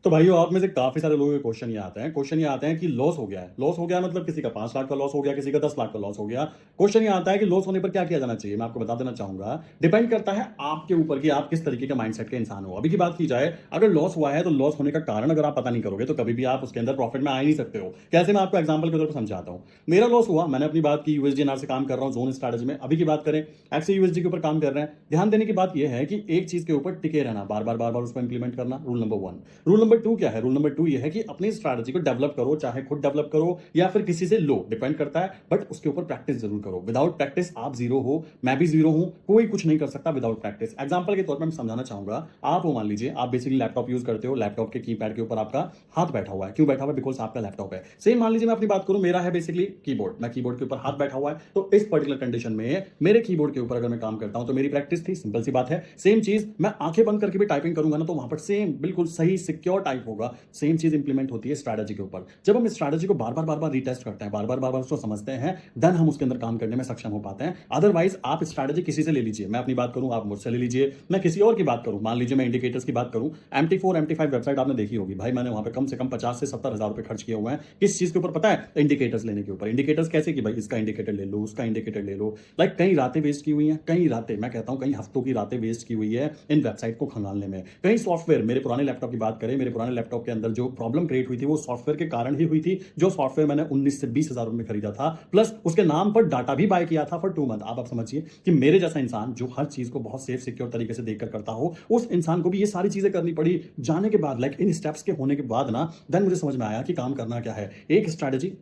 तो भाइयों आप में से काफी सारे लोगों के क्वेश्चन ये आते हैं कि लॉस हो गया है। लॉस हो गया मतलब किसी का 5 लाख का लॉस हो गया, किसी का 10 लाख का लॉस हो गया। क्वेश्चन ये आता है कि लॉस होने पर क्या किया जाना चाहिए। मैं आपको बता देना चाहूंगा, डिपेंड करता है आपके ऊपर कि आप किस तरीके के माइंडसेट के इंसान हो। अभी की बात की जाए, अगर लॉस हुआ है तो लॉस होने का कारण अगर आप पता नहीं करोगे तो कभी भी आप उसके अंदर प्रॉफिट में आ ही नहीं सकते हो। कैसे, मैं आपको एग्जांपल के तौर पर समझाता हूं। मेरा लॉस हुआ, मैंने अपनी बात की, यूएसडीएनआर से काम कर रहा हूं जोन स्ट्रैटेजी में। अभी की बात करें, एक्स यूएसडी के ऊपर काम कर रहे हैं। ध्यान देने की बात यह है कि एक चीज के ऊपर टिके रहना, बार बार उसको इंप्लीमेंट करना, रूल नंबर 1। रूल नंबर 2 क्या है? रूल नंबर 2 ये है कि अपनी स्ट्रैटेजी को डेवलप करो, चाहे खुद डेवलप करो या फिर किसी से लो, डिपेंड करता है, बट उसके ऊपर प्रैक्टिस जरूर करो। विदाउट प्रैक्टिस आप जीरो हो, मैं भी जीरो हूं, कोई कुछ नहीं कर सकता विदाउट प्रैक्टिस। एग्जांपल के तौर पर मैं समझाना चाहूंगा, आप वो मान लीजिए आप बेसिकली लैपटॉप यूज करते हो, लैपटॉप के कीपैड के ऊपर आपका हाथ बैठा हुआ है। क्यों बैठा हुआ है? बिकॉज आपका लैपटॉप है। सेम मान लीजिए मैं अपनी बात करूं, मेरा है बेसिकली कीबोर्ड, मैं कीबोर्ड के ऊपर हाथ बैठा हुआ है, तो इस पर्टिकुलर कंडीशन में मेरे कीबोर्ड के ऊपर अगर मैं काम करता हूं तो मेरी प्रैक्टिस थी, सिंपल सी बात है। सेम चीज मैं आंखें बंद करके भी टाइपिंग करूंगा ना, तो वहां पर सेम बिल्कुल सही सिक्योर टाइप होगा। सेम चीज इंप्लीमेंट होती है स्ट्रैटेजी के ऊपर। जब हम स्ट्रैटेजी को बार बार रीटेस्ट करते हैं, बार बार उसको समझते हैं, देन हम उसके अंदर काम करने में सक्षम हो पाते हैं। अदरवाइज आप स्ट्रैटेजी किसी से ले लीजिए, मैं अपनी बात करूं आप मुझसे ले लीजिए, मैं किसी और की बात करूं, मान लीजिए मैं इंडिकेटर्स की बात करूं, MT4 MT5 वेबसाइट आपने देखी होगी भाई, मैंने वहां पे कम से कम 50 से 70 हजार रुपए खर्च किए हुए हैं। किस चीज के ऊपर पता है? इंडिकेटर्स लेने के ऊपर। इंडिकेटर्स कैसे कि भाई इसका इंडिकेटर ले लो, उसका इंडिकेटर ले लो। लाइक कई रातें वेस्ट की हुई हैं, कई रातें, मैं कहता हूं कई हफ्तों की रातें वेस्ट की हुई है इन वेबसाइट को खंगालने में। कई सॉफ्टवेयर, मेरे पुराने लैपटॉप की बात करें, मेरे पुराने लैपटॉप के अंदर जो प्रॉब्लम क्रिएट हुई थी वो सॉफ्टवेयर के कारण ही हुई थी। जो सॉफ्टवेयर मैंने 19 से 20 हजार में खरीदा था, प्लस उसके नाम पर डाटा भी बाय किया था फॉर 2 मंथ। आप समझिए कि मेरे जैसा इंसान जो हर चीज को बहुत सेफ सिक्योर तरीके से देखकर करता हो, उस इंसान को भी ये सारी चीजें करनी पड़ी। जाने के बाद, लाइक इन स्टेप्स के होने के बाद ना, देन मुझे समझ में आया कि काम करना क्या है। एक स्ट्रैटेजी,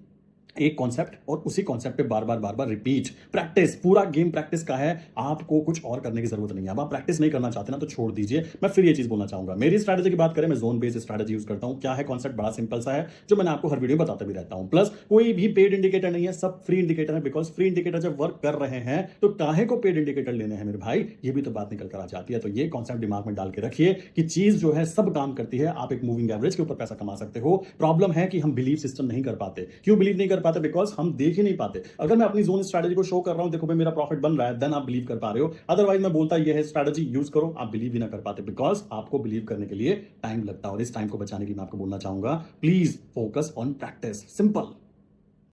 एक कॉन्सेप्ट, और उसी कॉन्सेप्ट पे बार बार रिपीट, प्रैक्टिस। पूरा गेम प्रैक्टिस का है, आपको कुछ और करने की जरूरत नहीं है। अब आप प्रैक्टिस नहीं करना चाहते ना तो छोड़ दीजिए। मैं फिर ये चीज बोलना चाहूंगा, मेरी स्ट्रैटेजी की बात करें, मैं जोन बेस्ड स्ट्रैटेजी यूज करता हूं। क्या है कॉन्सेप्ट? बड़ा सिंपल सा है, जो मैंने आपको हर वीडियो में बताता भी रहता हूं। प्लस कोई भी पेड इंडिकेटर नहीं है, सब फ्री इंडिकेटर है। बिकॉज फ्री इंडिकेटर जब वर्क कर रहे हैं तो काहे को पेड इंडिकेटर लेने हैं मेरे भाई? ये भी तो बात निकल कर आ जाती है। तो ये कॉन्सेप्ट दिमाग में डाल के रखिए कि चीज जो है सब काम करती है। आप एक मूविंग एवरेज के ऊपर पैसा कमा सकते हो। प्रॉब्लम है कि हम बिलीव सिस्टम नहीं कर पाते। क्यों बिलीव नहीं कर पाते? बिकॉज हम देख ही नहीं पाते। अगर मैं अपनी जोन स्ट्रैटेजी को शो कर रहा हूं, देखो भाई मेरा प्रॉफिट बन रहा है, देन आप बिलीव कर पा रहे हो। अदरवाइज मैं बोलता ये है स्ट्रैटेजी यूज करो, आप बिलीव ही ना कर पाते। बिकॉज आपको बिलीव करने के लिए टाइम लगता है, और इस टाइम को बचाने की मैं आपको बोलना चाहूंगा, please focus on practice. Simple.